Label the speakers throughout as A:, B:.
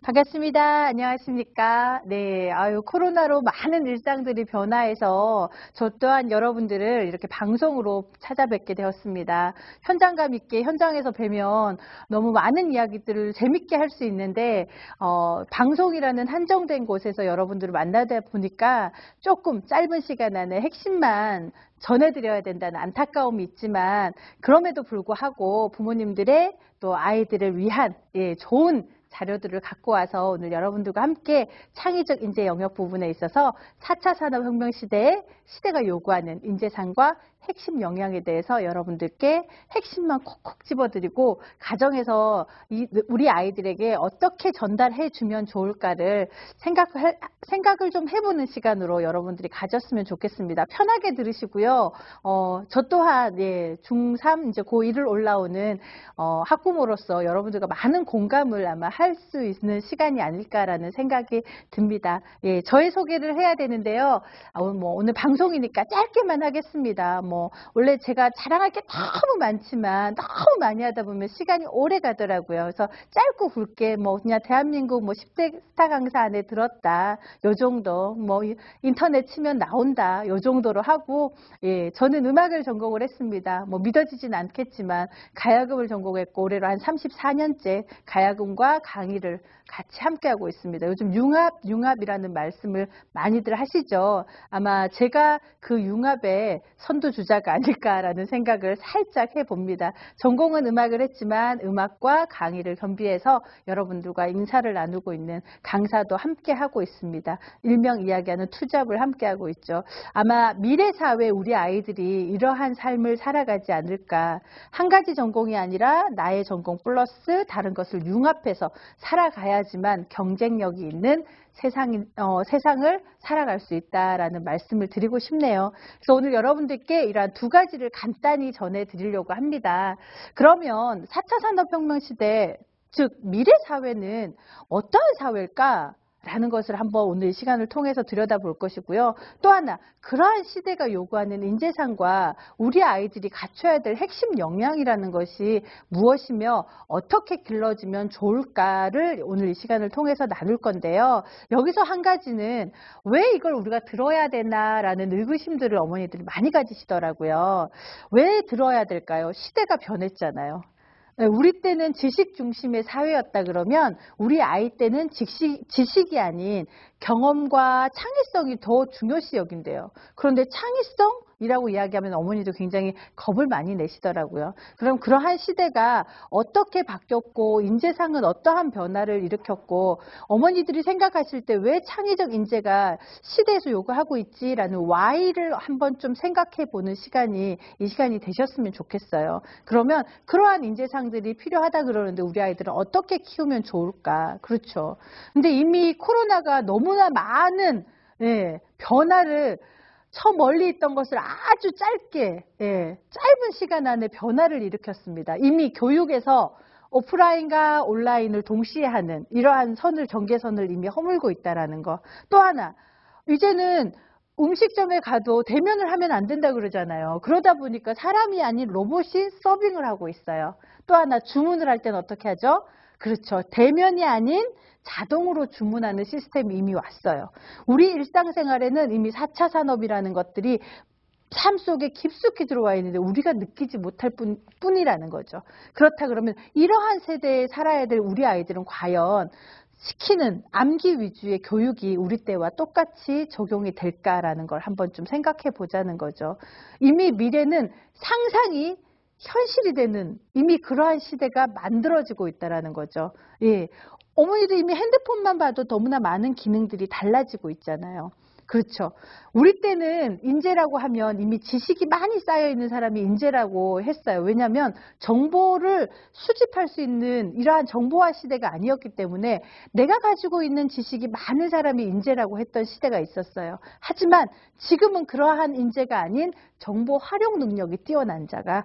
A: 반갑습니다. 안녕하십니까? 네, 코로나로 많은 일상들이 변화해서 저 또한 여러분들을 이렇게 방송으로 찾아뵙게 되었습니다. 현장감 있게 현장에서 뵈면 너무 많은 이야기들을 재밌게 할 수 있는데, 방송이라는 한정된 곳에서 여러분들을 만나다 보니까 조금 짧은 시간 안에 핵심만 전해드려야 된다는 안타까움이 있지만, 그럼에도 불구하고 부모님들의 또 아이들을 위한 좋은 자료들을 갖고 와서 오늘 여러분들과 함께 창의적 인재 영역 부분에 있어서 4차 산업혁명 시대에 시대가 요구하는 인재상과 핵심 역량에 대해서 여러분들께 핵심만 콕콕 집어드리고 가정에서 우리 아이들에게 어떻게 전달해 주면 좋을까를 생각을 좀 해보는 시간으로 여러분들이 가졌으면 좋겠습니다. 편하게 들으시고요. 저 또한 중3 이제 고1을 올라오는 학부모로서 여러분들과 많은 공감을 아마 할 수 있는 시간이 아닐까라는 생각이 듭니다. 저의 소개를 해야 되는데요. 오늘 방송이니까 짧게만 하겠습니다. 원래 제가 자랑할 게 너무 많지만 너무 많이 하다 보면 시간이 오래 가더라고요. 그래서 짧고 굵게 그냥 대한민국 10대 스타 강사 안에 들었다. 요 정도 인터넷 치면 나온다. 요 정도로 하고 저는 음악을 전공을 했습니다. 믿어지진 않겠지만 가야금을 전공했고 올해로 한 34년째 가야금과 강의를 같이 함께하고 있습니다. 요즘 융합이라는 말씀을 많이들 하시죠. 아마 제가 그 융합의 선두주자가 아닐까라는 생각을 살짝 해봅니다. 전공은 음악을 했지만 음악과 강의를 겸비해서 여러분들과 인사를 나누고 있는 강사도 함께하고 있습니다. 일명 이야기하는 투잡을 함께하고 있죠. 아마 미래 사회 우리 아이들이 이러한 삶을 살아가지 않을까. 한 가지 전공이 아니라 나의 전공 플러스 다른 것을 융합해서 살아가야지만 경쟁력이 있는 세상을 살아갈 수 있다라는 말씀을 드리고 싶네요. 그래서 오늘 여러분들께 이러한 두 가지를 간단히 전해드리려고 합니다. 그러면 4차 산업혁명 시대, 즉 미래 사회는 어떠한 사회일까? 라는 것을 한번 오늘 시간을 통해서 들여다볼 것이고요. 또 하나, 그러한 시대가 요구하는 인재상과 우리 아이들이 갖춰야 될 핵심 역량이라는 것이 무엇이며 어떻게 길러지면 좋을까를 오늘 이 시간을 통해서 나눌 건데요. 여기서 한 가지는 왜 이걸 우리가 들어야 되나라는 의구심들을 어머니들이 많이 가지시더라고요. 왜 들어야 될까요? 시대가 변했잖아요. 우리 때는 지식 중심의 사회였다 그러면 우리 아이 때는 지식이 아닌 경험과 창의성이 더 중요시 여긴대요. 그런데 창의성이라고 이야기하면 어머니도 굉장히 겁을 많이 내시더라고요. 그럼 그러한 시대가 어떻게 바뀌었고 인재상은 어떠한 변화를 일으켰고 어머니들이 생각하실 때 왜 창의적 인재가 시대에서 요구하고 있지라는 why를 한번 좀 생각해 보는 시간이 이 시간이 되셨으면 좋겠어요. 그러면 그러한 인재상들이 필요하다 그러는데 우리 아이들은 어떻게 키우면 좋을까? 그렇죠. 근데 이미 코로나가 너무나 많은 변화를 저 멀리 있던 것을 아주 짧게 짧은 시간 안에 변화를 일으켰습니다. 이미 교육에서 오프라인과 온라인을 동시에 하는 이러한 경계선을 이미 허물고 있다는 거. 또 하나, 이제는 음식점에 가도 대면을 하면 안 된다 그러잖아요. 그러다 보니까 사람이 아닌 로봇이 서빙을 하고 있어요. 또 하나, 주문을 할 때는 어떻게 하죠? 그렇죠. 대면이 아닌 자동으로 주문하는 시스템이 이미 왔어요. 우리 일상생활에는 이미 4차 산업이라는 것들이 삶 속에 깊숙이 들어와 있는데 우리가 느끼지 못할 뿐이라는 거죠. 그렇다 그러면 이러한 세대에 살아야 될 우리 아이들은 과연 시키는 암기 위주의 교육이 우리 때와 똑같이 적용이 될까라는 걸 한번 좀 생각해 보자는 거죠. 이미 미래는 상상이 현실이 되는 이미 그러한 시대가 만들어지고 있다는 거죠. 어머니도 이미 핸드폰만 봐도 너무나 많은 기능들이 달라지고 있잖아요. 그렇죠. 우리 때는 인재라고 하면 이미 지식이 많이 쌓여있는 사람이 인재라고 했어요. 왜냐하면 정보를 수집할 수 있는 이러한 정보화 시대가 아니었기 때문에 내가 가지고 있는 지식이 많은 사람이 인재라고 했던 시대가 있었어요. 하지만 지금은 그러한 인재가 아닌 정보 활용 능력이 뛰어난 자가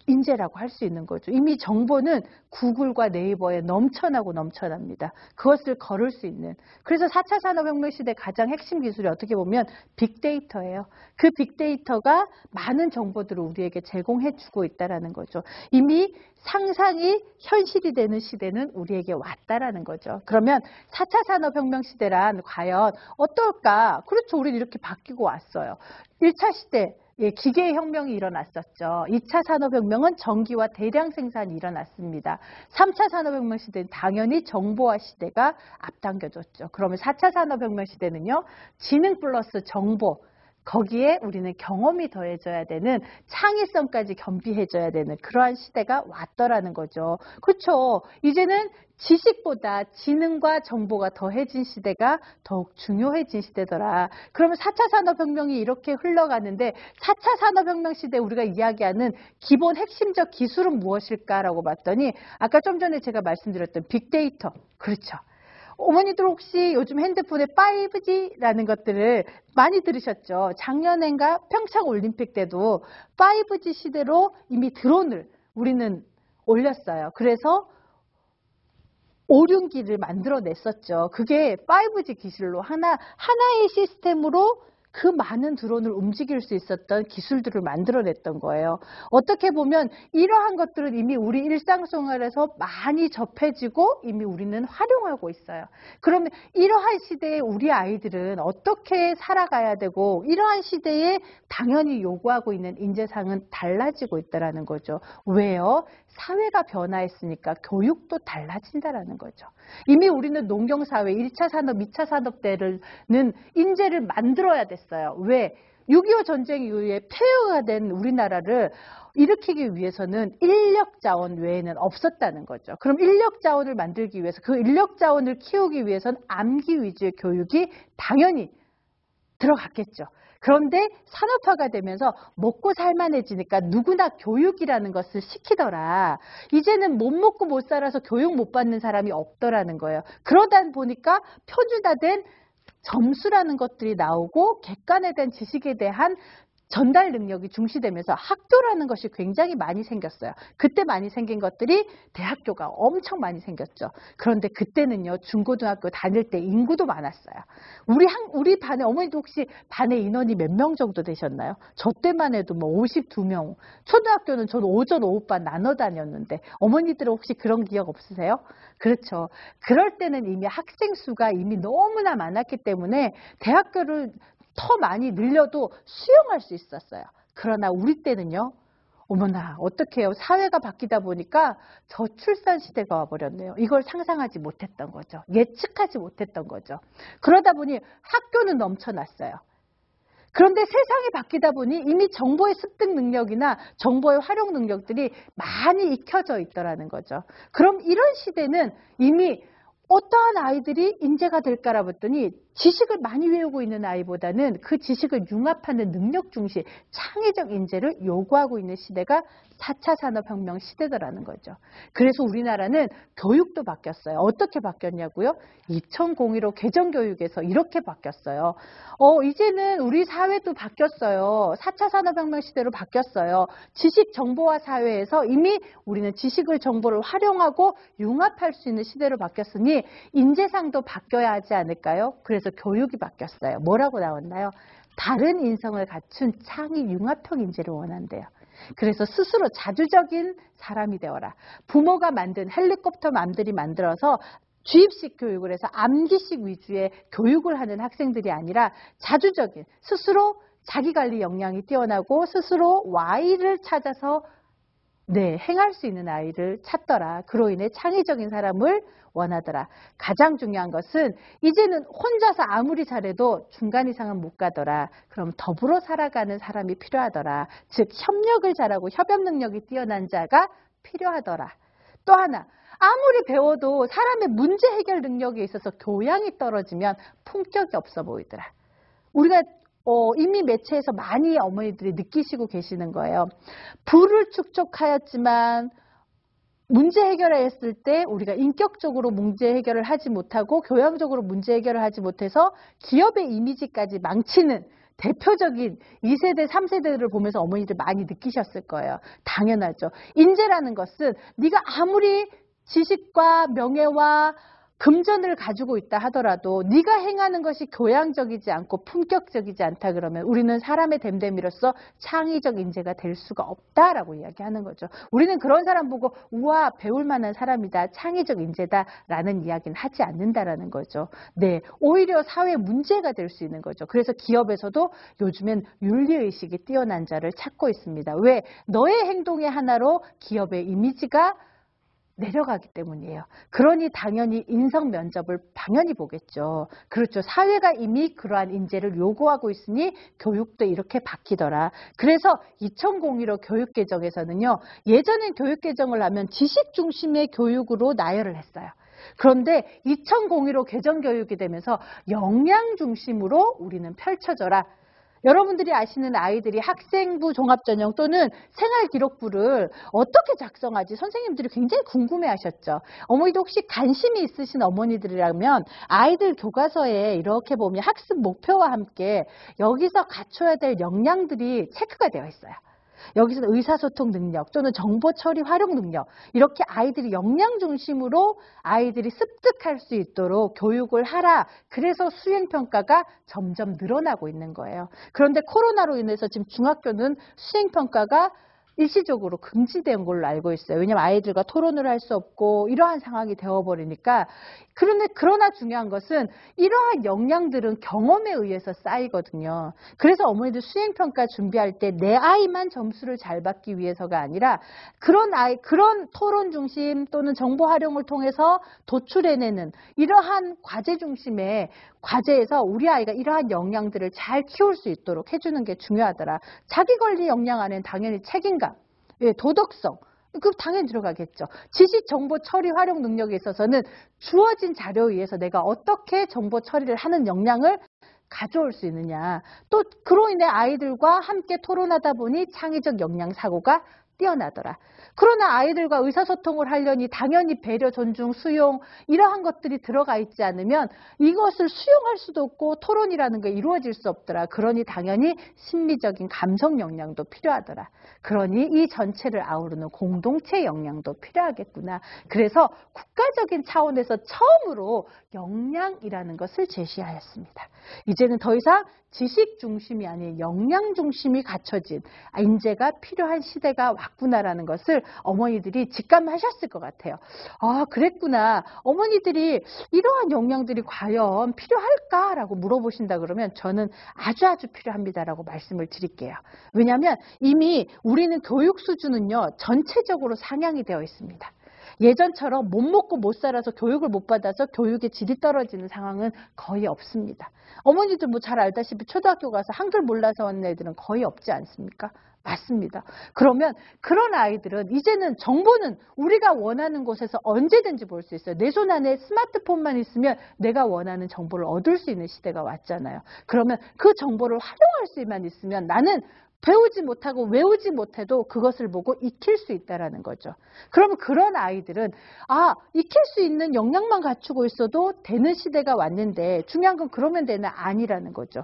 A: 인재라고 할 수 있는 거죠. 이미 정보는 구글과 네이버에 넘쳐나고 넘쳐납니다. 그것을 거를 수 있는. 그래서 4차 산업혁명 시대 가장 핵심 기술이 어떻게 보면 빅데이터예요. 그 빅데이터가 많은 정보들을 우리에게 제공해 주고 있다는 거죠. 이미 상상이 현실이 되는 시대는 우리에게 왔다라는 거죠. 그러면 4차 산업혁명 시대란 과연 어떨까? 그렇죠. 우리는 이렇게 바뀌고 왔어요. 1차 시대 기계의 혁명이 일어났었죠. 2차 산업혁명은 전기와 대량 생산이 일어났습니다. 3차 산업혁명 시대는 당연히 정보화 시대가 앞당겨졌죠. 그러면 4차 산업혁명 시대는요. 지능 플러스 정보, 거기에 우리는 경험이 더해져야 되는 창의성까지 겸비해져야 되는 그러한 시대가 왔더라는 거죠. 그렇죠. 이제는 지식보다 지능과 정보가 더해진 시대가 더욱 중요해진 시대더라. 그러면 4차 산업혁명이 이렇게 흘러가는데 4차 산업혁명 시대에 우리가 이야기하는 기본 핵심적 기술은 무엇일까라고 봤더니 아까 좀 전에 제가 말씀드렸던 빅데이터. 그렇죠. 어머니들 혹시 요즘 핸드폰에 5G라는 것들을 많이 들으셨죠? 작년엔가 평창 올림픽 때도 5G 시대로 이미 드론을 우리는 올렸어요. 그래서 오륜기를 만들어냈었죠. 그게 5G 기술로 하나의 시스템으로 그 많은 드론을 움직일 수 있었던 기술들을 만들어냈던 거예요. 어떻게 보면 이러한 것들은 이미 우리 일상생활에서 많이 접해지고 이미 우리는 활용하고 있어요. 그러면 이러한 시대에 우리 아이들은 어떻게 살아가야 되고 이러한 시대에 당연히 요구하고 있는 인재상은 달라지고 있다는 거죠. 왜요? 사회가 변화했으니까 교육도 달라진다는 거죠. 이미 우리는 농경사회 1차 산업, 2차 산업 때는 인재를 만들어야 됐어요. 왜? 6.25 전쟁 이후에 폐허가 된 우리나라를 일으키기 위해서는 인력 자원 외에는 없었다는 거죠. 그럼 인력 자원을 만들기 위해서 그 인력 자원을 키우기 위해서는 암기 위주의 교육이 당연히 들어갔겠죠. 그런데 산업화가 되면서 먹고 살만해지니까 누구나 교육이라는 것을 시키더라. 이제는 못 먹고 못 살아서 교육 못 받는 사람이 없더라는 거예요. 그러다 보니까 표준화된 점수라는 것들이 나오고 객관에 대한 지식에 대한 전달 능력이 중시되면서 학교라는 것이 굉장히 많이 생겼어요. 그때 많이 생긴 것들이 대학교가 엄청 많이 생겼죠. 그런데 그때는요, 중고등학교 다닐 때 인구도 많았어요. 우리 반에, 어머니도 혹시 반에 인원이 몇 명 정도 되셨나요? 저 때만 해도 뭐 52명. 초등학교는 저는 오전, 오후반 나눠 다녔는데, 어머니들은 혹시 그런 기억 없으세요? 그렇죠. 그럴 때는 이미 학생 수가 이미 너무나 많았기 때문에 대학교를 더 많이 늘려도 수용할 수 있었어요. 그러나 우리 때는요. 어머나 어떻게 해요. 사회가 바뀌다 보니까 저출산 시대가 와버렸네요. 이걸 상상하지 못했던 거죠. 예측하지 못했던 거죠. 그러다 보니 학교는 넘쳐났어요. 그런데 세상이 바뀌다 보니 이미 정보의 습득 능력이나 정보의 활용 능력들이 많이 익혀져 있더라는 거죠. 그럼 이런 시대는 이미 어떠한 아이들이 인재가 될까라 봤더니 지식을 많이 외우고 있는 아이보다는 그 지식을 융합하는 능력 중시 창의적 인재를 요구하고 있는 시대가 4차 산업혁명 시대더라는 거죠. 그래서 우리나라는 교육도 바뀌었어요. 어떻게 바뀌었냐고요? 2005 개정교육에서 이렇게 바뀌었어요. 이제는 우리 사회도 바뀌었어요. 4차 산업혁명 시대로 바뀌었어요. 지식 정보화 사회에서 이미 우리는 지식을 정보를 활용하고 융합할 수 있는 시대로 바뀌었으니 인재상도 바뀌어야 하지 않을까요? 그래서 교육이 바뀌었어요. 뭐라고 나왔나요? 다른 인성을 갖춘 창의 융합형 인재를 원한대요. 그래서 스스로 자주적인 사람이 되어라. 부모가 만든 헬리콥터 맘들이 만들어서 주입식 교육을 해서 암기식 위주의 교육을 하는 학생들이 아니라 자주적인 스스로 자기관리 역량이 뛰어나고 스스로 Y를 찾아서 행할 수 있는 아이를 찾더라. 그로 인해 창의적인 사람을 원하더라. 가장 중요한 것은 이제는 혼자서 아무리 잘해도 중간 이상은 못 가더라. 그럼 더불어 살아가는 사람이 필요하더라. 즉 협력을 잘하고 협업 능력이 뛰어난 자가 필요하더라. 또 하나, 아무리 배워도 사람의 문제 해결 능력에 있어서 교양이 떨어지면 품격이 없어 보이더라. 우리가 이미 매체에서 많이 어머니들이 느끼시고 계시는 거예요. 부를 축적하였지만 문제 해결했을 때 우리가 인격적으로 문제 해결을 하지 못하고 교양적으로 문제 해결을 하지 못해서 기업의 이미지까지 망치는 대표적인 2세대, 3세대를 보면서 어머니들 많이 느끼셨을 거예요. 당연하죠. 인재라는 것은 네가 아무리 지식과 명예와 금전을 가지고 있다 하더라도 네가 행하는 것이 교양적이지 않고 품격적이지 않다 그러면 우리는 사람의 됨됨이로서 창의적 인재가 될 수가 없다라고 이야기하는 거죠. 우리는 그런 사람 보고 우와 배울 만한 사람이다, 창의적 인재다라는 이야기는 하지 않는다라는 거죠. 네, 오히려 사회 문제가 될 수 있는 거죠. 그래서 기업에서도 요즘엔 윤리의식이 뛰어난 자를 찾고 있습니다. 왜? 너의 행동의 하나로 기업의 이미지가 내려가기 때문이에요. 그러니 당연히 인성 면접을 당연히 보겠죠. 그렇죠. 사회가 이미 그러한 인재를 요구하고 있으니 교육도 이렇게 바뀌더라. 그래서 2001호 교육개정에서는요. 예전엔 교육개정을 하면 지식 중심의 교육으로 나열을 했어요. 그런데 2001호 개정교육이 되면서 역량 중심으로 우리는 펼쳐져라. 여러분들이 아시는 아이들이 학생부 종합전형 또는 생활기록부를 어떻게 작성하지 선생님들이 굉장히 궁금해하셨죠. 어머니도 혹시 관심이 있으신 어머니들이라면 아이들 교과서에 이렇게 보면 학습 목표와 함께 여기서 갖춰야 될 역량들이 체크가 되어 있어요. 여기서는 의사소통 능력 또는 정보 처리 활용 능력 이렇게 아이들이 역량 중심으로 아이들이 습득할 수 있도록 교육을 하라. 그래서 수행평가가 점점 늘어나고 있는 거예요. 그런데 코로나로 인해서 지금 중학교는 수행평가가 일시적으로 금지된 걸로 알고 있어요. 왜냐하면 아이들과 토론을 할 수 없고 이러한 상황이 되어버리니까. 그러나 중요한 것은 이러한 역량들은 경험에 의해서 쌓이거든요. 그래서 어머니들 수행평가 준비할 때 내 아이만 점수를 잘 받기 위해서가 아니라 그런 토론 중심 또는 정보 활용을 통해서 도출해내는 이러한 과제 중심의 과제에서 우리 아이가 이러한 역량들을 잘 키울 수 있도록 해주는 게 중요하더라. 자기관리 역량 안에는 당연히 책임감, 도덕성, 그 당연히 들어가겠죠. 지식, 정보, 처리, 활용 능력에 있어서는 주어진 자료에 의해서 내가 어떻게 정보 처리를 하는 역량을 가져올 수 있느냐. 또 그로 인해 아이들과 함께 토론하다 보니 창의적 역량 사고가 뛰어나더라. 그러나 아이들과 의사소통을 하려니 당연히 배려, 존중, 수용 이러한 것들이 들어가 있지 않으면 이것을 수용할 수도 없고 토론이라는 게 이루어질 수 없더라. 그러니 당연히 심리적인 감성 역량도 필요하더라. 그러니 이 전체를 아우르는 공동체 역량도 필요하겠구나. 그래서 국가적인 차원에서 처음으로 역량이라는 것을 제시하였습니다. 이제는 더 이상 지식 중심이 아닌 역량 중심이 갖춰진 인재가 필요한 시대가 왔구나라는 것을 어머니들이 직감하셨을 것 같아요. 아, 그랬구나. 어머니들이 이러한 역량들이 과연 필요할까라고 물어보신다 그러면 저는 아주 필요합니다라고 말씀을 드릴게요. 왜냐하면 이미 우리는 교육 수준은요 전체적으로 상향이 되어 있습니다. 예전처럼 못 먹고 못 살아서 교육을 못 받아서 교육의 질이 떨어지는 상황은 거의 없습니다. 어머니들 뭐 잘 알다시피 초등학교 가서 한글 몰라서 왔는 애들은 거의 없지 않습니까? 맞습니다. 그러면 그런 아이들은 이제는 정보는 우리가 원하는 곳에서 언제든지 볼 수 있어요. 내 손 안에 스마트폰만 있으면 내가 원하는 정보를 얻을 수 있는 시대가 왔잖아요. 그러면 그 정보를 활용할 수만 있으면 나는 배우지 못하고 외우지 못해도 그것을 보고 익힐 수 있다는 거죠. 그러면 그런 아이들은 익힐 수 있는 역량만 갖추고 있어도 되는 시대가 왔는데 중요한 건 그러면 되나 아니라는 거죠.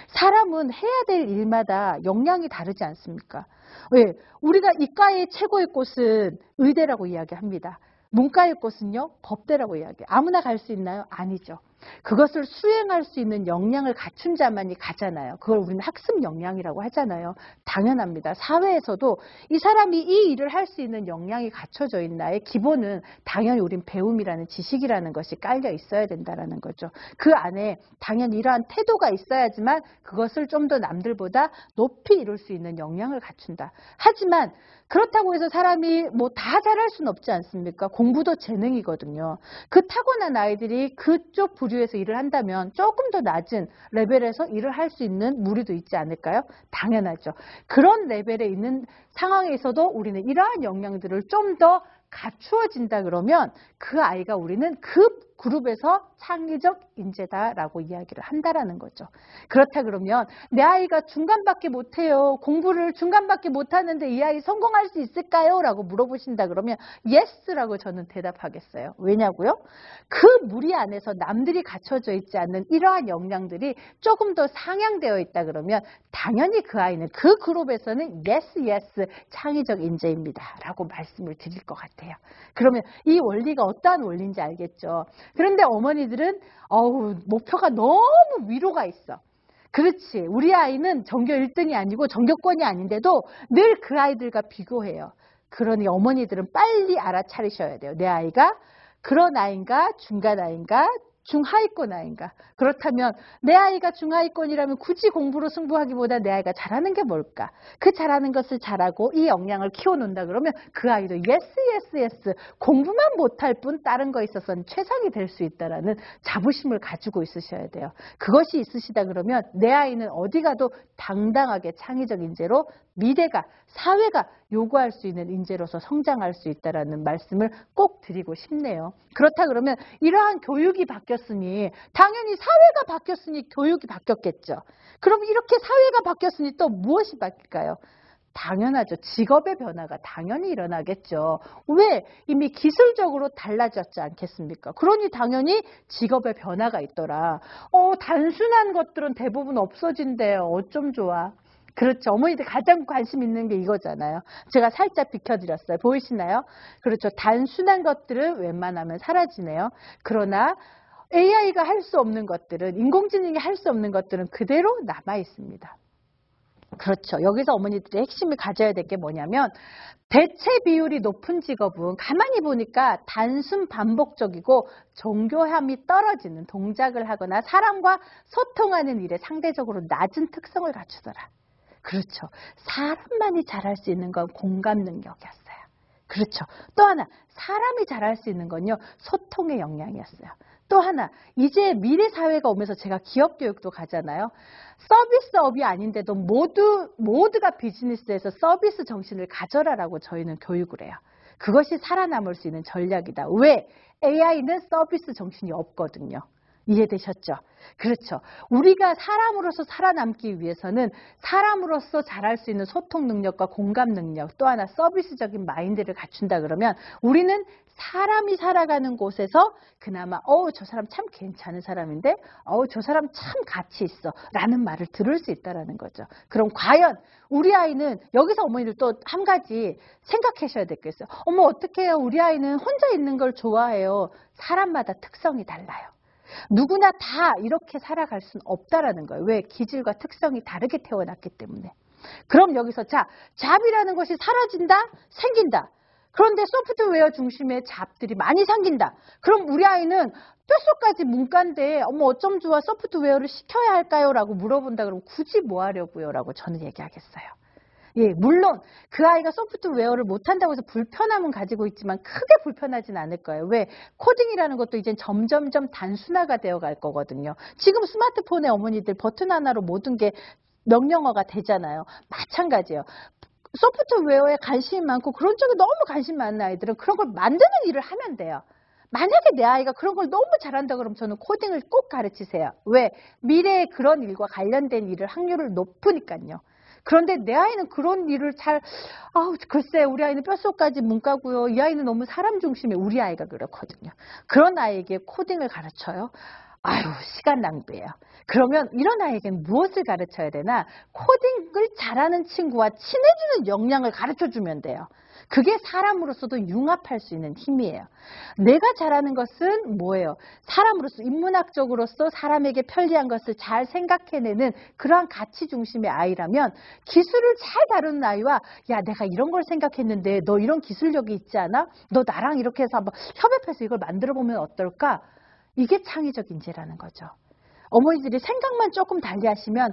A: 사람은 해야 될 일마다 역량이 다르지 않습니까? 왜? 우리가 이과의 최고의 꽃은 의대라고 이야기합니다. 문과의 꽃은요 법대라고 이야기해요. 아무나 갈 수 있나요? 아니죠. 그것을 수행할 수 있는 역량을 갖춘 자만이 가잖아요. 그걸 우리는 학습 역량이라고 하잖아요. 당연합니다. 사회에서도 이 사람이 이 일을 할 수 있는 역량이 갖춰져 있나의 기본은 당연히 우린 배움이라는 지식이라는 것이 깔려 있어야 된다는 거죠. 그 안에 당연히 이러한 태도가 있어야지만 그것을 좀 더 남들보다 높이 이룰 수 있는 역량을 갖춘다. 하지만 그렇다고 해서 사람이 뭐 다 잘할 수는 없지 않습니까? 공부도 재능이거든요. 그 타고난 아이들이 그쪽 부류에서 일을 한다면 조금 더 낮은 레벨에서 일을 할 수 있는 무리도 있지 않을까요? 당연하죠. 그런 레벨에 있는 상황에서도 우리는 이러한 역량들을 좀 더 갖추어진다 그러면 그 아이가 우리는 그 그룹에서 창의적 인재다라고 이야기를 한다라는 거죠. 그렇다 그러면 내 아이가 중간밖에 못해요. 공부를 중간밖에 못하는데 이 아이 성공할 수 있을까요? 라고 물어보신다 그러면 yes라고 저는 대답하겠어요. 왜냐고요? 그 무리 안에서 남들이 갖춰져 있지 않는 이러한 역량들이 조금 더 상향되어 있다 그러면 당연히 그 아이는 그 그룹에서는 yes, 창의적 인재입니다. 라고 말씀을 드릴 것 같아요. 그러면 이 원리가 어떠한 원리인지 알겠죠? 그런데 어머니들은 목표가 너무 위로가 있어. 그렇지. 우리 아이는 전교 1등이 아니고 전교권이 아닌데도 늘 그 아이들과 비교해요. 그러니 어머니들은 빨리 알아차리셔야 돼요. 내 아이가 그런 아이인가 중간 아이인가 중하위권 아이인가. 그렇다면 내 아이가 중하위권이라면 굳이 공부로 승부하기보다 내 아이가 잘하는 게 뭘까? 그 잘하는 것을 잘하고 이 역량을 키워놓는다 그러면 그 아이도 yes. 공부만 못할 뿐 다른 거에 있어서는 최상이 될 수 있다라는 자부심을 가지고 있으셔야 돼요. 그것이 있으시다 그러면 내 아이는 어디 가도 당당하게 창의적 인재로 미래가 사회가 요구할 수 있는 인재로서 성장할 수 있다라는 말씀을 꼭 드리고 싶네요. 그렇다 그러면 이러한 교육이 바뀌었으니 당연히 사회가 바뀌었으니 교육이 바뀌었겠죠. 그럼 이렇게 사회가 바뀌었으니 또 무엇이 바뀔까요? 당연하죠. 직업의 변화가 당연히 일어나겠죠. 왜? 이미 기술적으로 달라졌지 않겠습니까? 그러니 당연히 직업의 변화가 있더라. 단순한 것들은 대부분 없어진대요. 어쩜 좋아. 그렇죠. 어머니들 가장 관심 있는 게 이거잖아요. 제가 살짝 비켜드렸어요. 보이시나요? 그렇죠. 단순한 것들은 웬만하면 사라지네요. 그러나 AI가 할 수 없는 것들은, 인공지능이 할 수 없는 것들은 그대로 남아 있습니다. 그렇죠. 여기서 어머니들의 핵심을 가져야 될 게 뭐냐면 대체 비율이 높은 직업은 가만히 보니까 단순 반복적이고 정교함이 떨어지는 동작을 하거나 사람과 소통하는 일에 상대적으로 낮은 특성을 갖추더라. 그렇죠. 사람만이 잘할 수 있는 건 공감 능력이었어요. 그렇죠. 또 하나 사람이 잘할 수 있는 건요. 소통의 역량이었어요. 또 하나 이제 미래 사회가 오면서 제가 기업 교육도 가잖아요. 서비스업이 아닌데도 모두가 비즈니스에서 서비스 정신을 가져라라고 저희는 교육을 해요. 그것이 살아남을 수 있는 전략이다. 왜? AI는 서비스 정신이 없거든요. 이해되셨죠? 그렇죠. 우리가 사람으로서 살아남기 위해서는 사람으로서 잘할 수 있는 소통 능력과 공감 능력, 또 하나 서비스적인 마인드를 갖춘다 그러면 우리는 사람이 살아가는 곳에서 그나마 저 사람 참 괜찮은 사람인데 저 사람 참 가치 있어 라는 말을 들을 수 있다는 거죠. 그럼 과연 우리 아이는 여기서 어머니들 또 한 가지 생각하셔야 될 게 있어요. 어머 어떡해요. 우리 아이는 혼자 있는 걸 좋아해요. 사람마다 특성이 달라요. 누구나 다 이렇게 살아갈 수는 없다라는 거예요. 왜? 기질과 특성이 다르게 태어났기 때문에. 그럼 여기서 잡이라는 것이 사라진다? 생긴다. 그런데 소프트웨어 중심의 잡들이 많이 생긴다. 그럼 우리 아이는 뼛속까지 문과인데 어쩜 좋아 소프트웨어를 시켜야 할까요? 라고 물어본다 그러면 굳이 뭐 하려고요? 라고 저는 얘기하겠어요. 예, 물론 그 아이가 소프트웨어를 못한다고 해서 불편함은 가지고 있지만 크게 불편하진 않을 거예요. 왜? 코딩이라는 것도 이제 점점점 단순화가 되어갈 거거든요. 지금 스마트폰의 어머니들 버튼 하나로 모든 게 명령어가 되잖아요. 마찬가지예요. 소프트웨어에 관심이 많고 그런 쪽에 너무 관심 많은 아이들은 그런 걸 만드는 일을 하면 돼요. 만약에 내 아이가 그런 걸 너무 잘한다 그러면 저는 코딩을 꼭 가르치세요. 왜? 미래에 그런 일과 관련된 일을 확률을 높으니까요. 그런데 내 아이는 그런 일을 글쎄 우리 아이는 뼛속까지 문과고요. 이 아이는 너무 사람 중심에 우리 아이가 그렇거든요. 그런 아이에게 코딩을 가르쳐요. 시간 낭비예요. 그러면 이런 아이에게는 무엇을 가르쳐야 되나? 코딩을 잘하는 친구와 친해지는 역량을 가르쳐주면 돼요. 그게 사람으로서도 융합할 수 있는 힘이에요. 내가 잘하는 것은 뭐예요? 사람으로서 인문학적으로서 사람에게 편리한 것을 잘 생각해내는 그러한 가치 중심의 아이라면 기술을 잘 다루는 아이와 야 내가 이런 걸 생각했는데 너 이런 기술력이 있지 않아? 너 나랑 이렇게 해서 한번 협업해서 이걸 만들어보면 어떨까? 이게 창의적 인재라는 거죠. 어머니들이 생각만 조금 달리 하시면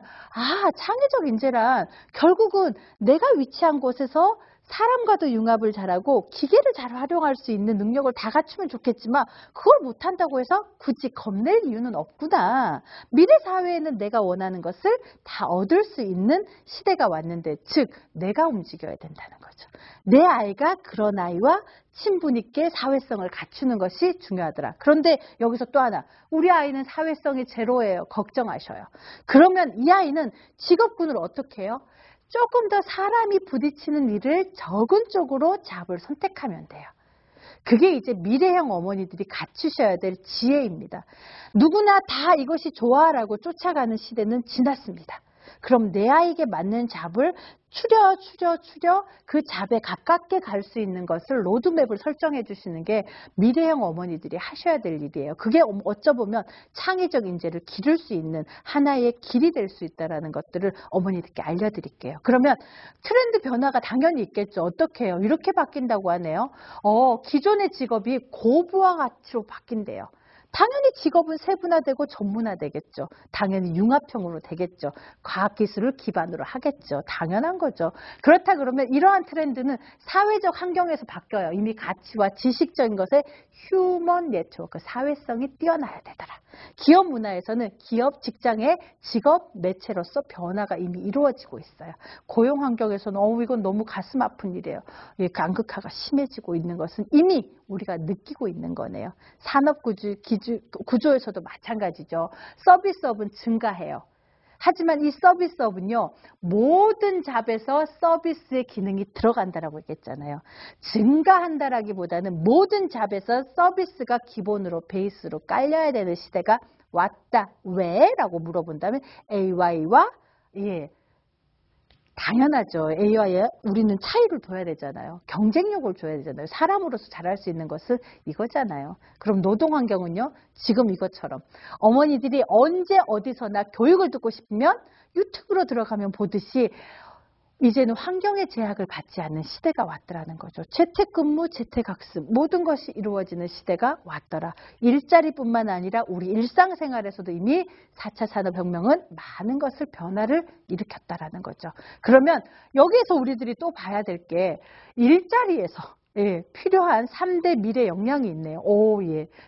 A: 창의적 인재란 결국은 내가 위치한 곳에서 사람과도 융합을 잘하고 기계를 잘 활용할 수 있는 능력을 다 갖추면 좋겠지만 그걸 못한다고 해서 굳이 겁낼 이유는 없구나. 미래 사회에는 내가 원하는 것을 다 얻을 수 있는 시대가 왔는데, 즉 내가 움직여야 된다는 거죠. 내 아이가 그런 아이와 친분 있게 사회성을 갖추는 것이 중요하더라. 그런데 여기서 또 하나, 우리 아이는 사회성이 제로예요. 걱정하셔요. 그러면 이 아이는 직업군을 어떻게 해요? 조금 더 사람이 부딪히는 일을 적은 쪽으로 잡을 선택하면 돼요. 그게 이제 미래형 어머니들이 갖추셔야 될 지혜입니다. 누구나 다 이것이 좋아라고 쫓아가는 시대는 지났습니다. 그럼 내 아이에게 맞는 잡을 추려 그 잡에 가깝게 갈 수 있는 것을 로드맵을 설정해 주시는 게 미래형 어머니들이 하셔야 될 일이에요. 그게 어쩌보면 창의적 인재를 기를 수 있는 하나의 길이 될 수 있다는 것들을 어머니들께 알려드릴게요. 그러면 트렌드 변화가 당연히 있겠죠. 어떻게 해요? 이렇게 바뀐다고 하네요. 기존의 직업이 고부와 가치로 바뀐대요. 당연히 직업은 세분화되고 전문화되겠죠. 당연히 융합형으로 되겠죠. 과학기술을 기반으로 하겠죠. 당연한 거죠. 그렇다 그러면 이러한 트렌드는 사회적 환경에서 바뀌어요. 이미 가치와 지식적인 것에 휴먼 네트워크, 사회성이 뛰어나야 되더라. 기업 문화에서는 기업 직장의 직업 매체로서 변화가 이미 이루어지고 있어요. 고용 환경에서는 이건 너무 가슴 아픈 일이에요. 간극화가 심해지고 있는 것은 이미 우리가 느끼고 있는 거네요. 산업 구조에서도 마찬가지죠. 서비스업은 증가해요. 하지만 이 서비스업은요, 모든 잡에서 서비스의 기능이 들어간다라고 얘기했잖아요. 증가한다라기보다는 모든 잡에서 서비스가 기본으로 베이스로 깔려야 되는 시대가 왔다. 왜? 라고 물어본다면 AI와 당연하죠. AI에 우리는 차이를 둬야 되잖아요. 경쟁력을 줘야 되잖아요. 사람으로서 잘할 수 있는 것은 이거잖아요. 그럼 노동 환경은요. 지금 이것처럼 어머니들이 언제 어디서나 교육을 듣고 싶으면 유튜브로 들어가면 보듯이 이제는 환경의 제약을 받지 않는 시대가 왔더라는 거죠. 재택근무, 재택학습 모든 것이 이루어지는 시대가 왔더라. 일자리뿐만 아니라 우리 일상생활에서도 이미 4차 산업혁명은 많은 것을 변화를 일으켰다라는 거죠. 그러면 여기에서 우리들이 또 봐야 될 게 일자리에서 필요한 3대 미래 역량이 있네요.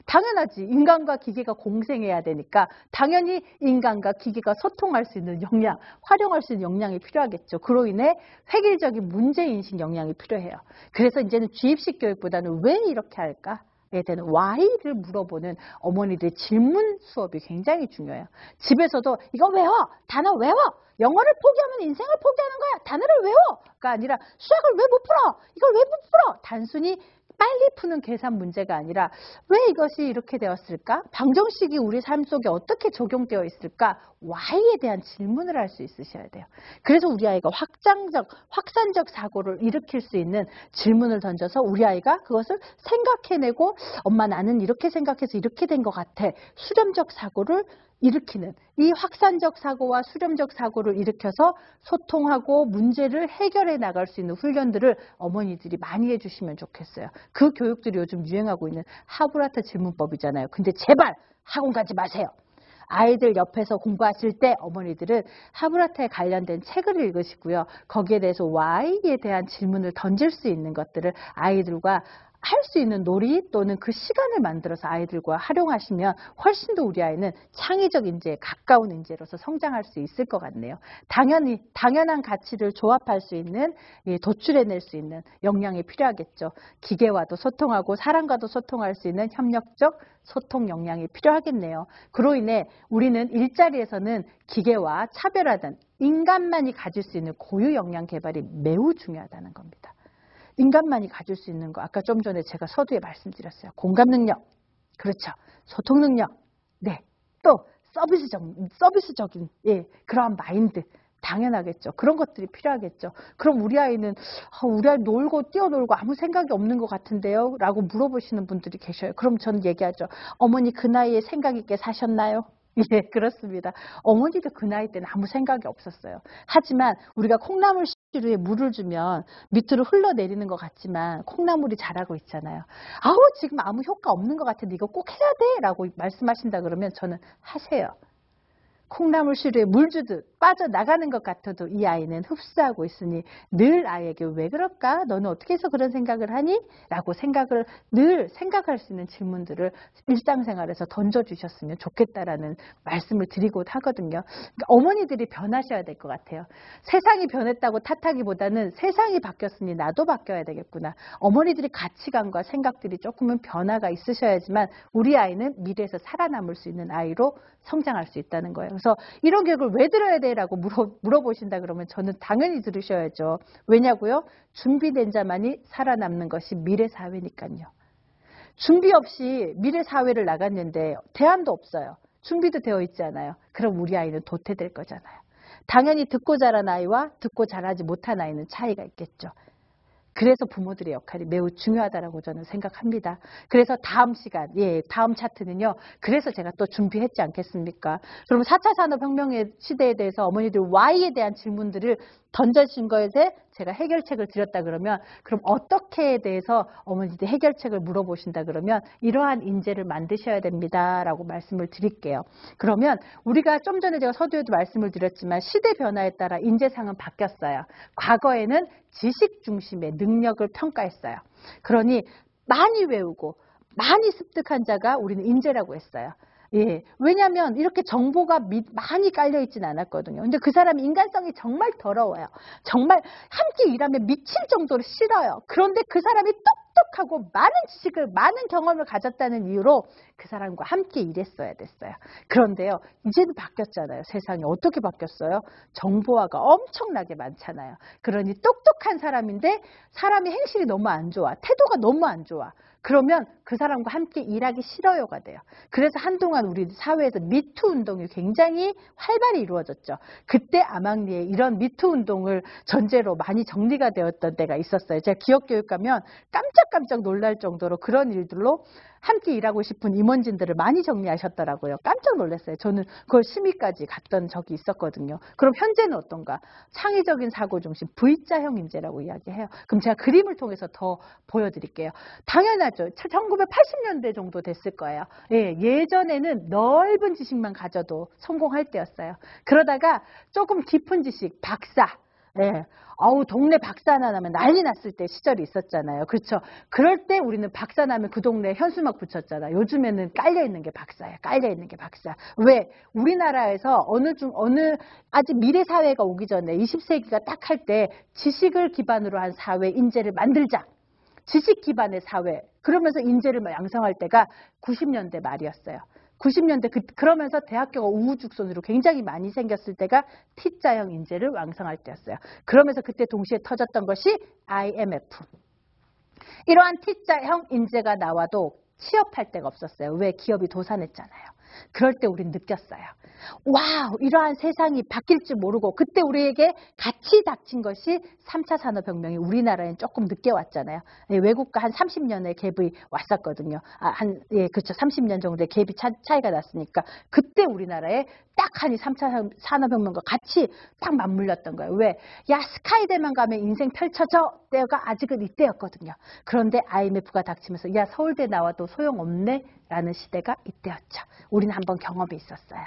A: 당연하지. 인간과 기계가 공생해야 되니까 당연히 인간과 기계가 소통할 수 있는 역량, 활용할 수 있는 역량이 필요하겠죠. 그로 인해 획일적인 문제인식 역량이 필요해요. 그래서 이제는 주입식 교육보다는 왜 이렇게 할까? 에 대한 why를 물어보는 어머니들의 질문 수업이 굉장히 중요해요. 집에서도 이거 외워! 단어 외워! 영어를 포기하면 인생을 포기하는 거야! 단어를 외워!가 아니라 수학을 왜 못 풀어! 이걸 왜 못 풀어! 단순히 빨리 푸는 계산 문제가 아니라 왜 이것이 이렇게 되었을까? 방정식이 우리 삶 속에 어떻게 적용되어 있을까? why에 대한 질문을 할 수 있으셔야 돼요. 그래서 우리 아이가 확산적 사고를 일으킬 수 있는 질문을 던져서 우리 아이가 그것을 생각해내고 엄마 나는 이렇게 생각해서 이렇게 된 것 같아. 수렴적 사고를 일으키는 이 확산적 사고와 수렴적 사고를 일으켜서 소통하고 문제를 해결해 나갈 수 있는 훈련들을 어머니들이 많이 해주시면 좋겠어요. 그 교육들이 요즘 유행하고 있는 하브라트 질문법이잖아요. 근데 제발 학원 가지 마세요. 아이들 옆에서 공부하실 때 어머니들은 하브라트에 관련된 책을 읽으시고요. 거기에 대해서 why에 대한 질문을 던질 수 있는 것들을 아이들과 할 수 있는 놀이 또는 그 시간을 만들어서 아이들과 활용하시면 훨씬 더 우리 아이는 창의적 인재에 가까운 인재로서 성장할 수 있을 것 같네요. 당연한 가치를 조합할 수 있는, 도출해낼 수 있는 역량이 필요하겠죠. 기계와도 소통하고 사람과도 소통할 수 있는 협력적 소통 역량이 필요하겠네요. 그로 인해 우리는 일자리에서는 기계와 차별화된 인간만이 가질 수 있는 고유 역량 개발이 매우 중요하다는 겁니다. 인간만이 가질 수 있는 거, 아까 좀 전에 제가 서두에 말씀드렸어요. 공감 능력, 그렇죠. 소통 능력, 또 서비스적인 그러한 마인드, 당연하겠죠. 그런 것들이 필요하겠죠. 그럼 우리 아이 놀고 뛰어놀고 아무 생각이 없는 것 같은데요? 라고 물어보시는 분들이 계셔요. 그럼 저는 얘기하죠. 어머니 그 나이에 생각 있게 사셨나요? 예, 그렇습니다. 어머니도 그 나이 때는 아무 생각이 없었어요. 하지만 우리가 콩나물 시루에 물을 주면 밑으로 흘러내리는 것 같지만 콩나물이 자라고 있잖아요. 지금 아무 효과 없는 것 같은데 이거 꼭 해야 돼! 라고 말씀하신다 그러면 저는 하세요. 콩나물 시루에 물 주듯 빠져나가는 것 같아도 이 아이는 흡수하고 있으니 늘 아이에게 왜 그럴까? 너는 어떻게 해서 그런 생각을 하니? 라고 생각을 늘 생각할 수 있는 질문들을 일상생활에서 던져주셨으면 좋겠다라는 말씀을 드리고 하거든요. 그러니까 어머니들이 변하셔야 될 것 같아요. 세상이 변했다고 탓하기보다는 세상이 바뀌었으니 나도 바뀌어야 되겠구나. 어머니들이 가치관과 생각들이 조금은 변화가 있으셔야지만 우리 아이는 미래에서 살아남을 수 있는 아이로 성장할 수 있다는 거예요. 그래서 이런 교육을 왜 들어야 돼? 라고 물어보신다 그러면 저는 당연히 들으셔야죠. 왜냐고요? 준비된 자만이 살아남는 것이 미래 사회니까요. 준비 없이 미래 사회를 나갔는데 대안도 없어요. 준비도 되어 있지 않아요. 그럼 우리 아이는 도태될 거잖아요. 당연히 듣고 자란 아이와 듣고 자라지 못한 아이는 차이가 있겠죠. 그래서 부모들의 역할이 매우 중요하다고 저는 생각합니다. 그래서 다음 시간, 다음 차트는요. 그래서 제가 또 준비했지 않겠습니까? 그럼 4차 산업혁명의 시대에 대해서 어머니들 Y에 대한 질문들을 던져주신 것에 제가 해결책을 드렸다 그러면 그럼 어떻게에 대해서 어머니들 해결책을 물어보신다 그러면 이러한 인재를 만드셔야 됩니다라고 말씀을 드릴게요. 그러면 우리가 좀 전에 제가 서두에도 말씀을 드렸지만 시대 변화에 따라 인재상은 바뀌었어요. 과거에는 지식 중심의 능력을 평가했어요. 그러니 많이 외우고 많이 습득한 자가 우리는 인재라고 했어요. 왜냐하면 이렇게 정보가 많이 깔려 있진 않았거든요. 근데 그 사람이 인간성이 정말 더러워요. 정말 함께 일하면 미칠 정도로 싫어요. 그런데 그 사람이 똑똑하고 많은 지식을, 많은 경험을 가졌다는 이유로 그 사람과 함께 일했어야 됐어요. 그런데요, 이제는 바뀌었잖아요. 세상이 어떻게 바뀌었어요? 정보화가 엄청나게 많잖아요. 그러니 똑똑한 사람인데 사람이 행실이 너무 안 좋아. 태도가 너무 안 좋아. 그러면 그 사람과 함께 일하기 싫어요가 돼요. 그래서 한동안 우리 사회에서 미투 운동이 굉장히 활발히 이루어졌죠. 그때 아망리에 이런 미투 운동을 전제로 많이 정리가 되었던 때가 있었어요. 제가 기업교육 가면 깜짝깜짝 놀랄 정도로 그런 일들로 함께 일하고 싶은 임원진들을 많이 정리하셨더라고요. 깜짝 놀랐어요. 저는 그걸 심의까지 갔던 적이 있었거든요. 그럼 현재는 어떤가? 창의적인 사고 중심, V자형 인재라고 이야기해요. 그럼 제가 그림을 통해서 더 보여드릴게요. 당연하죠. 1980년대 정도 됐을 거예요. 예전에는 넓은 지식만 가져도 성공할 때였어요. 그러다가 조금 깊은 지식, 박사, 동네 박사 하나 나면 난리 났을 때 시절이 있었잖아요. 그렇죠. 그럴 때 우리는 박사 나면 그 동네에 현수막 붙였잖아. 요즘에는 깔려있는 게 박사야. 깔려있는 게 박사. 왜? 우리나라에서 아직 미래 사회가 오기 전에 20세기가 딱 할 때 지식을 기반으로 한 사회, 인재를 만들자. 지식 기반의 사회. 그러면서 인재를 양성할 때가 90년대 말이었어요. 90년대 그러면서 대학교가 우후죽순으로 굉장히 많이 생겼을 때가 T자형 인재를 왕성할 때였어요. 그러면서 그때 동시에 터졌던 것이 IMF. 이러한 T자형 인재가 나와도 취업할 데가 없었어요. 왜? 기업이 도산했잖아요. 그럴 때 우린 느꼈어요. 와우, 이러한 세상이 바뀔 줄 모르고 그때 우리에게 같이 닥친 것이 3차 산업혁명이 우리나라엔 조금 늦게 왔잖아요. 외국과 한 30년의 갭이 왔었거든요. 그렇죠. 30년 정도의 갭이 차이가 났으니까 그때 우리나라에 딱 하니 3차 산업혁명과 같이 딱 맞물렸던 거예요. 왜? 야, 스카이대만 가면 인생 펼쳐져. 때가 아직은 이때였거든요. 그런데 IMF가 닥치면서 야, 서울대 나와도 소용없네 라는 시대가 이때였죠. 우리는 한번 경험이 있었어요.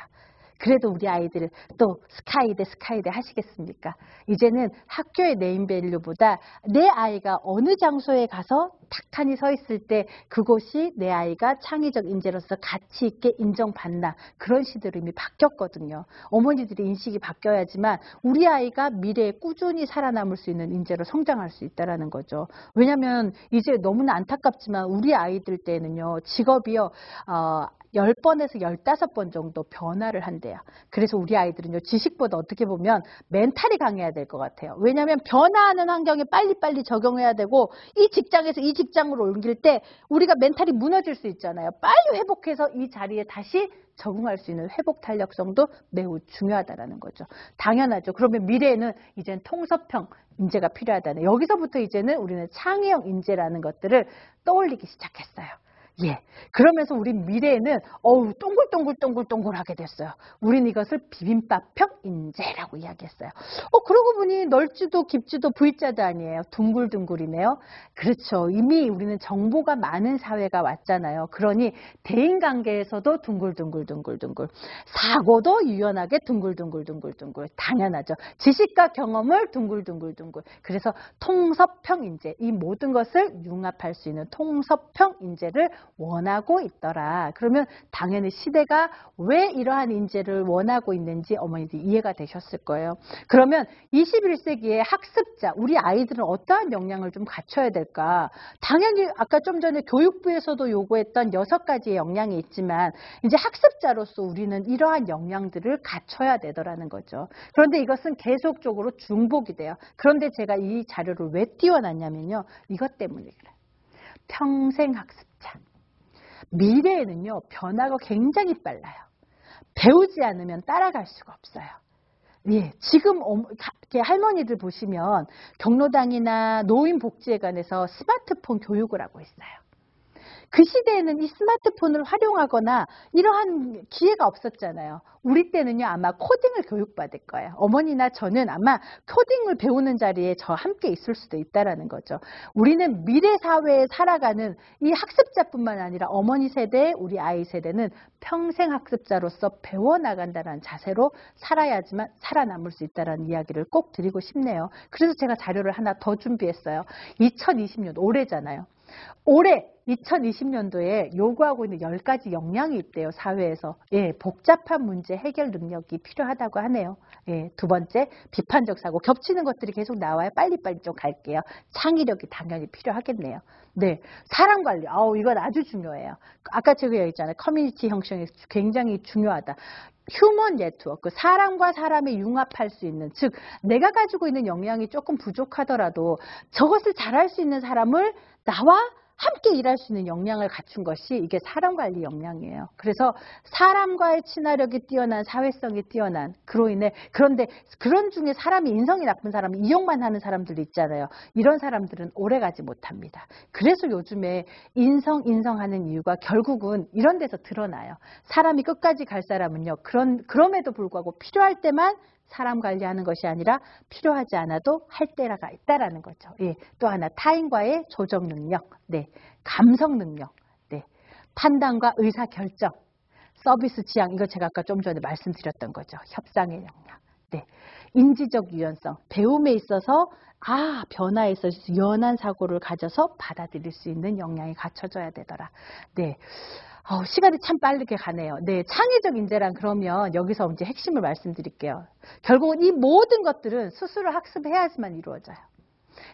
A: 그래도 우리 아이들 또 스카이대 하시겠습니까? 이제는 학교의 네임밸류보다 내 아이가 어느 장소에 가서 탁하니 서 있을 때 그곳이 내 아이가 창의적 인재로서 가치 있게 인정받나 그런 시대로 이미 바뀌었거든요. 어머니들의 인식이 바뀌어야지만 우리 아이가 미래에 꾸준히 살아남을 수 있는 인재로 성장할 수 있다는 거죠. 왜냐하면 이제 너무나 안타깝지만 우리 아이들 때는요. 직업이요. 10번에서 15번 정도 변화를 한대요. 그래서 우리 아이들은요, 지식보다 어떻게 보면 멘탈이 강해야 될 것 같아요. 왜냐하면 변화하는 환경에 빨리빨리 적용해야 되고 이 직장에서 이 직장으로 옮길 때 우리가 멘탈이 무너질 수 있잖아요. 빨리 회복해서 이 자리에 다시 적응할 수 있는 회복 탄력성도 매우 중요하다는 거죠. 당연하죠. 그러면 미래에는 이제는 통섭형 인재가 필요하다는 여기서부터 이제는 우리는 창의형 인재라는 것들을 떠올리기 시작했어요. 예. 그러면서 우리 미래에는 동글동글동글동글하게 됐어요. 우린 이것을 비빔밥형 인재라고 이야기했어요. 그러고 보니 넓지도 깊지도 V자도 아니에요. 둥글둥글이네요. 그렇죠. 이미 우리는 정보가 많은 사회가 왔잖아요. 그러니 대인관계에서도 둥글둥글둥글둥글. 사고도 유연하게 둥글둥글둥글둥글. 당연하죠. 지식과 경험을 둥글둥글둥글. 그래서 통섭형 인재. 이 모든 것을 융합할 수 있는 통섭형 인재를 원하고 있더라. 그러면 당연히 시대가 왜 이러한 인재를 원하고 있는지 어머니들 이해가 되셨을 거예요. 그러면 21세기의 학습자, 우리 아이들은 어떠한 역량을 좀 갖춰야 될까? 당연히 아까 좀 전에 교육부에서도 요구했던 6가지의 역량이 있지만 이제 학습자로서 우리는 이러한 역량들을 갖춰야 되더라는 거죠. 그런데 이것은 계속적으로 중복이 돼요. 그런데 제가 이 자료를 왜 띄워놨냐면요. 이것 때문에 그래요. 평생 학습자. 미래에는요, 변화가 굉장히 빨라요. 배우지 않으면 따라갈 수가 없어요. 예, 지금 할머니들 보시면 경로당이나 노인복지회관에서 스마트폰 교육을 하고 있어요. 그 시대에는 이 스마트폰을 활용하거나 이러한 기회가 없었잖아요. 우리 때는요, 아마 코딩을 교육받을 거예요. 어머니나 저는 아마 코딩을 배우는 자리에 저 함께 있을 수도 있다라는 거죠. 우리는 미래 사회에 살아가는 이 학습자뿐만 아니라 어머니 세대, 우리 아이 세대는 평생 학습자로서 배워나간다는 자세로 살아야지만 살아남을 수 있다는 이야기를 꼭 드리고 싶네요. 그래서 제가 자료를 하나 더 준비했어요. 2020년, 올해잖아요. 올해 2020년도에 요구하고 있는 10가지 역량이 있대요. 사회에서. 예, 복잡한 문제 해결 능력이 필요하다고 하네요. 예, 두 번째, 비판적 사고. 겹치는 것들이 계속 나와요. 빨리빨리 좀 갈게요. 창의력이 당연히 필요하겠네요. 네, 사람 관리. 이건 아주 중요해요. 아까 제가 얘기했잖아요. 커뮤니티 형성이 굉장히 중요하다. 휴먼 네트워크, 사람과 사람이 융합할 수 있는, 즉 내가 가지고 있는 역량이 조금 부족하더라도 저것을 잘할 수 있는 사람을 나와 함께 일할 수 있는 역량을 갖춘 것이 이게 사람관리 역량이에요. 그래서 사람과의 친화력이 뛰어난, 사회성이 뛰어난, 그런데 그런 중에 사람이 인성이 나쁜 사람, 이용만 하는 사람들도 있잖아요. 이런 사람들은 오래가지 못합니다. 그래서 요즘에 인성하는 이유가 결국은 이런 데서 드러나요. 사람이 끝까지 갈 사람은요. 그럼에도 불구하고 필요할 때만 사람 관리하는 것이 아니라 필요하지 않아도 할 때가 있다라는 거죠. 예, 또 하나 타인과의 조정 능력, 네, 감성 능력, 네, 판단과 의사 결정, 서비스 지향, 이거 제가 아까 좀 전에 말씀드렸던 거죠. 협상의 역량, 네, 인지적 유연성, 배움에 있어서 변화에 있어서 유연한 사고를 가져서 받아들일 수 있는 역량이 갖춰져야 되더라. 네. 시간이 참 빠르게 가네요. 네, 창의적 인재란 그러면 여기서 이제 핵심을 말씀드릴게요. 결국은 이 모든 것들은 스스로 학습해야지만 이루어져요.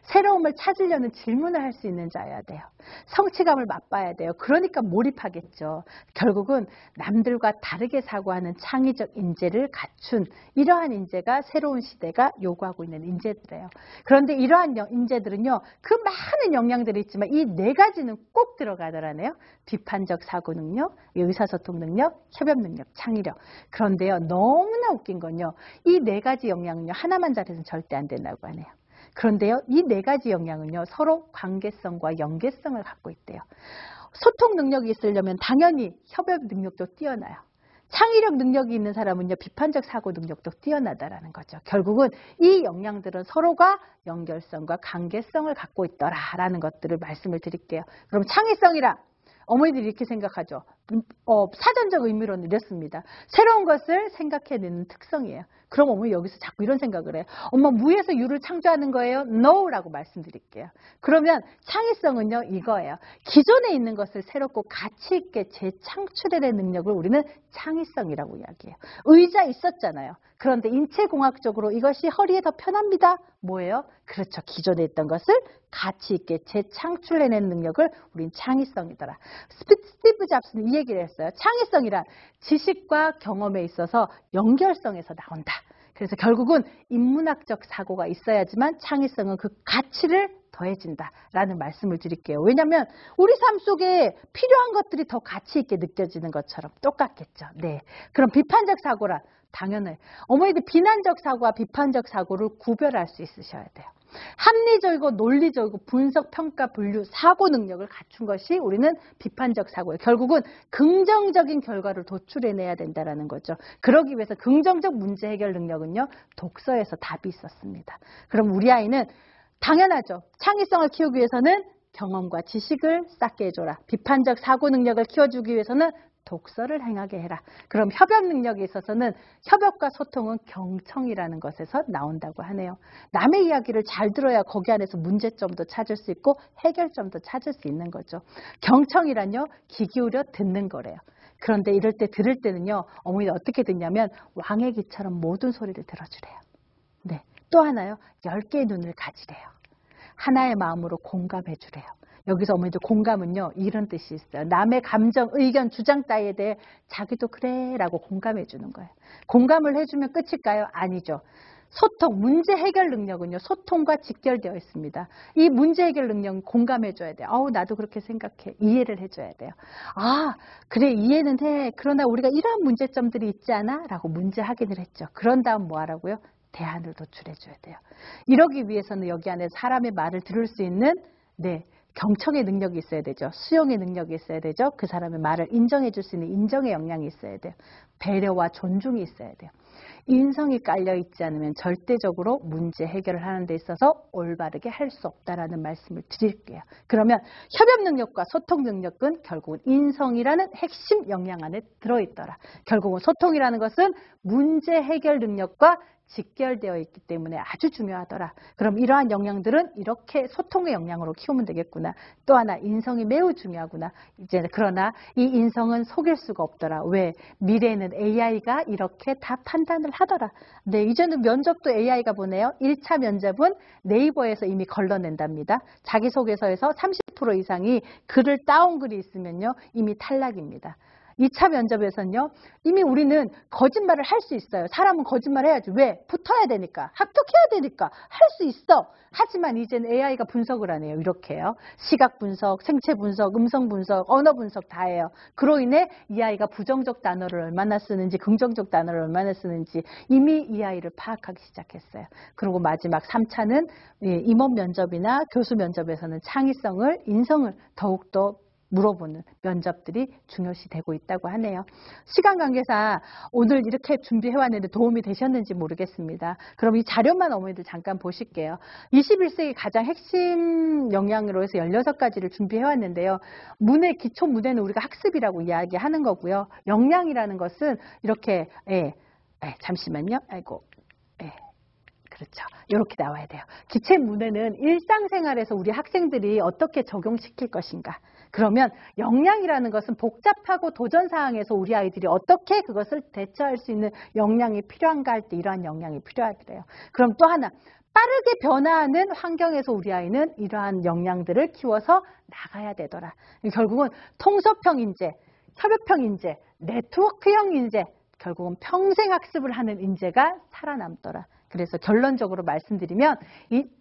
A: 새로움을 찾으려는 질문을 할 수 있는 자여야 돼요. 성취감을 맛봐야 돼요. 그러니까 몰입하겠죠. 결국은 남들과 다르게 사고하는 창의적 인재를 갖춘 이러한 인재가 새로운 시대가 요구하고 있는 인재들이에요. 그런데 이러한 인재들은요. 그 많은 역량들이 있지만 이 4가지는 꼭 들어가더라네요. 비판적 사고 능력, 의사소통 능력, 협업 능력, 창의력. 그런데요. 너무나 웃긴 건요. 이 4가지 역량은요. 하나만 잘해서는 절대 안 된다고 하네요. 그런데요, 이 4가지 역량은요, 서로 관계성과 연계성을 갖고 있대요. 소통 능력이 있으려면 당연히 협업 능력도 뛰어나요. 창의력 능력이 있는 사람은요, 비판적 사고 능력도 뛰어나다라는 거죠. 결국은 이 역량들은 서로가 연결성과 관계성을 갖고 있더라라는 것들을 말씀을 드릴게요. 그럼 창의성이라 어머니들이 이렇게 생각하죠. 사전적 의미로는 이렇습니다. 새로운 것을 생각해내는 특성이에요. 그럼 어머니 여기서 자꾸 이런 생각을 해요. 엄마 무에서 유를 창조하는 거예요? No! 라고 말씀드릴게요. 그러면 창의성은요 이거예요. 기존에 있는 것을 새롭고 가치 있게 재창출해낼 능력을 우리는 창의성이라고 이야기해요. 의자 있었잖아요. 그런데 인체공학적으로 이것이 허리에 더 편합니다. 뭐예요? 그렇죠. 기존에 있던 것을 가치 있게 재창출해낸 능력을 우린 창의성이더라. 스티브 잡스는 이 얘기를 했어요. 창의성이란 지식과 경험에 있어서 연결성에서 나온다. 그래서 결국은 인문학적 사고가 있어야지만 창의성은 그 가치를 더해진다라는 말씀을 드릴게요. 왜냐하면 우리 삶 속에 필요한 것들이 더 가치 있게 느껴지는 것처럼 똑같겠죠. 네. 그럼 비판적 사고란 당연해. 어머니들 비난적 사고와 비판적 사고를 구별할 수 있으셔야 돼요. 합리적이고 논리적이고 분석, 평가, 분류, 사고 능력을 갖춘 것이 우리는 비판적 사고예요. 결국은 긍정적인 결과를 도출해내야 된다는 거죠. 그러기 위해서 긍정적 문제 해결 능력은요, 독서에서 답이 있었습니다. 그럼 우리 아이는 당연하죠. 창의성을 키우기 위해서는 경험과 지식을 쌓게 해줘라. 비판적 사고 능력을 키워주기 위해서는 독서를 행하게 해라. 그럼 협업 능력에 있어서는 협업과 소통은 경청이라는 것에서 나온다고 하네요. 남의 이야기를 잘 들어야 거기 안에서 문제점도 찾을 수 있고 해결점도 찾을 수 있는 거죠. 경청이란요, 귀 기울여 듣는 거래요. 그런데 이럴 때 들을 때는요, 어머니가 어떻게 듣냐면 왕의 귀처럼 모든 소리를 들어주래요. 네. 또 하나요, 10개의 눈을 가지래요. 하나의 마음으로 공감해 주래요. 여기서 어머니들 공감은요, 이런 뜻이 있어요. 남의 감정, 의견, 주장 따위에 대해 자기도 그래 라고 공감해 주는 거예요. 공감을 해주면 끝일까요? 아니죠. 소통, 문제 해결 능력은요, 소통과 직결되어 있습니다. 이 문제 해결 능력은 공감해 줘야 돼요. 나도 그렇게 생각해. 이해를 해줘야 돼요. 아, 그래, 이해는 해. 그러나 우리가 이러한 문제점들이 있지 않아? 라고 문제 확인을 했죠. 그런 다음 뭐 하라고요? 대안을 도출해 줘야 돼요. 이러기 위해서는 여기 안에 사람의 말을 들을 수 있는, 네, 경청의 능력이 있어야 되죠. 수용의 능력이 있어야 되죠. 그 사람의 말을 인정해 줄 수 있는 인정의 역량이 있어야 돼요. 배려와 존중이 있어야 돼요. 인성이 깔려 있지 않으면 절대적으로 문제 해결을 하는 데 있어서 올바르게 할 수 없다라는 말씀을 드릴게요. 그러면 협업 능력과 소통 능력은 결국은 인성이라는 핵심 역량 안에 들어있더라. 결국은 소통이라는 것은 문제 해결 능력과 직결되어 있기 때문에 아주 중요하더라. 그럼 이러한 역량들은 이렇게 소통의 역량으로 키우면 되겠구나. 또 하나, 인성이 매우 중요하구나. 이제 그러나 이 인성은 속일 수가 없더라. 왜? 미래에는 AI가 이렇게 다 판단을 하더라. 네, 이제는 면접도 AI가 보네요. 1차 면접은 네이버에서 이미 걸러낸답니다. 자기소개서에서 30% 이상이 글을 따온 글이 있으면요, 이미 탈락입니다. 2차 면접에서는요, 이미 우리는 거짓말을 할 수 있어요. 사람은 거짓말 해야지. 왜? 붙어야 되니까. 합격해야 되니까. 할 수 있어. 하지만 이제는 AI가 분석을 안 해요. 이렇게요. 시각 분석, 생체 분석, 음성 분석, 언어 분석 다 해요. 그로 인해 이 아이가 부정적 단어를 얼마나 쓰는지, 긍정적 단어를 얼마나 쓰는지 이미 이 아이를 파악하기 시작했어요. 그리고 마지막 3차는 임원 면접이나 교수 면접에서는 창의성을, 인성을 더욱더 물어보는 면접들이 중요시되고 있다고 하네요. 시간 관계상 오늘 이렇게 준비해왔는데 도움이 되셨는지 모르겠습니다. 그럼 이 자료만 어머니들 잠깐 보실게요. 21세기 가장 핵심 역량으로 해서 16가지를 준비해왔는데요. 문해, 기초 문해는 우리가 학습이라고 이야기하는 거고요. 역량이라는 것은 이렇게, 잠시만요. 아이고, 그렇죠. 이렇게 나와야 돼요. 기체 문해는 일상생활에서 우리 학생들이 어떻게 적용시킬 것인가. 그러면 역량이라는 것은 복잡하고 도전사항에서 우리 아이들이 어떻게 그것을 대처할 수 있는 역량이 필요한가 할 때 이러한 역량이 필요하더래요. 그럼 또 하나, 빠르게 변화하는 환경에서 우리 아이는 이러한 역량들을 키워서 나가야 되더라. 결국은 통섭형 인재, 협업형 인재, 네트워크형 인재, 결국은 평생 학습을 하는 인재가 살아남더라. 그래서 결론적으로 말씀드리면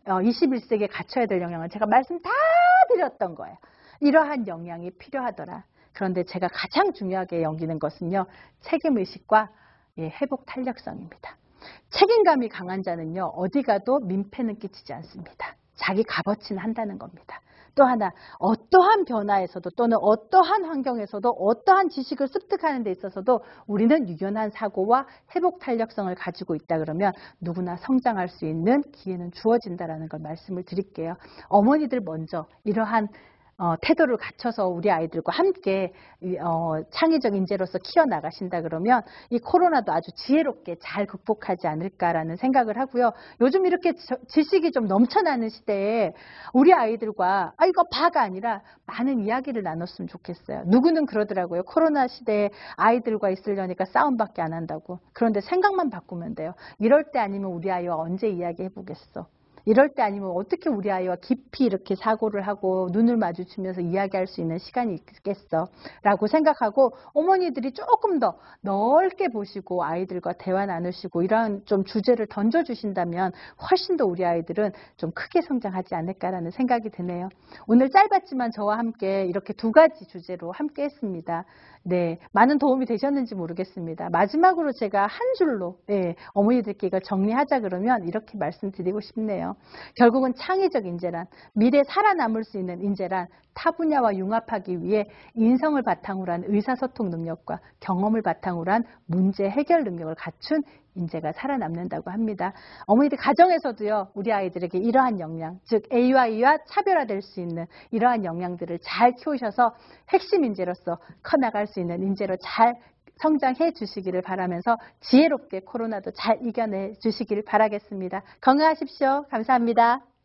A: 21세기에 갖춰야 될 역량은 제가 말씀 다 드렸던 거예요. 이러한 역량이 필요하더라. 그런데 제가 가장 중요하게 여기는 것은요, 책임의식과 회복 탄력성입니다. 책임감이 강한 자는요, 어디 가도 민폐는 끼치지 않습니다. 자기 값어치는 한다는 겁니다. 또 하나, 어떠한 변화에서도 또는 어떠한 환경에서도 어떠한 지식을 습득하는 데 있어서도 우리는 유연한 사고와 회복 탄력성을 가지고 있다 그러면 누구나 성장할 수 있는 기회는 주어진다라는 걸 말씀을 드릴게요. 어머니들 먼저 이러한 태도를 갖춰서 우리 아이들과 함께 창의적 인재로서 키워나가신다 그러면 이 코로나도 아주 지혜롭게 잘 극복하지 않을까라는 생각을 하고요. 요즘 이렇게 지식이 좀 넘쳐나는 시대에 우리 아이들과 이거 봐가 아니라 많은 이야기를 나눴으면 좋겠어요. 누구는 그러더라고요. 코로나 시대에 아이들과 있으려니까 싸움밖에 안 한다고. 그런데 생각만 바꾸면 돼요. 이럴 때 아니면 우리 아이와 언제 이야기해보겠어. 이럴 때 아니면 어떻게 우리 아이와 깊이 이렇게 사고를 하고 눈을 마주치면서 이야기할 수 있는 시간이 있겠어 라고 생각하고 어머니들이 조금 더 넓게 보시고 아이들과 대화 나누시고 이러한 좀 주제를 던져주신다면 훨씬 더 우리 아이들은 좀 크게 성장하지 않을까라는 생각이 드네요. 오늘 짧았지만 저와 함께 이렇게 2가지 주제로 함께 했습니다. 네, 많은 도움이 되셨는지 모르겠습니다. 마지막으로 제가 한 줄로 어머니들께 이걸 정리하자 그러면 이렇게 말씀드리고 싶네요. 결국은 창의적 인재란, 미래 살아남을 수 있는 인재란 타 분야와 융합하기 위해 인성을 바탕으로 한 의사소통 능력과 경험을 바탕으로 한 문제 해결 능력을 갖춘 인재가 살아남는다고 합니다. 어머니들 가정에서도요, 우리 아이들에게 이러한 역량, 즉 A와 차별화될 수 있는 이러한 역량들을 잘 키우셔서 핵심 인재로서 커나갈 수 있는 인재로 잘 성장해 주시기를 바라면서 지혜롭게 코로나도 잘 이겨내 주시기를 바라겠습니다. 건강하십시오. 감사합니다.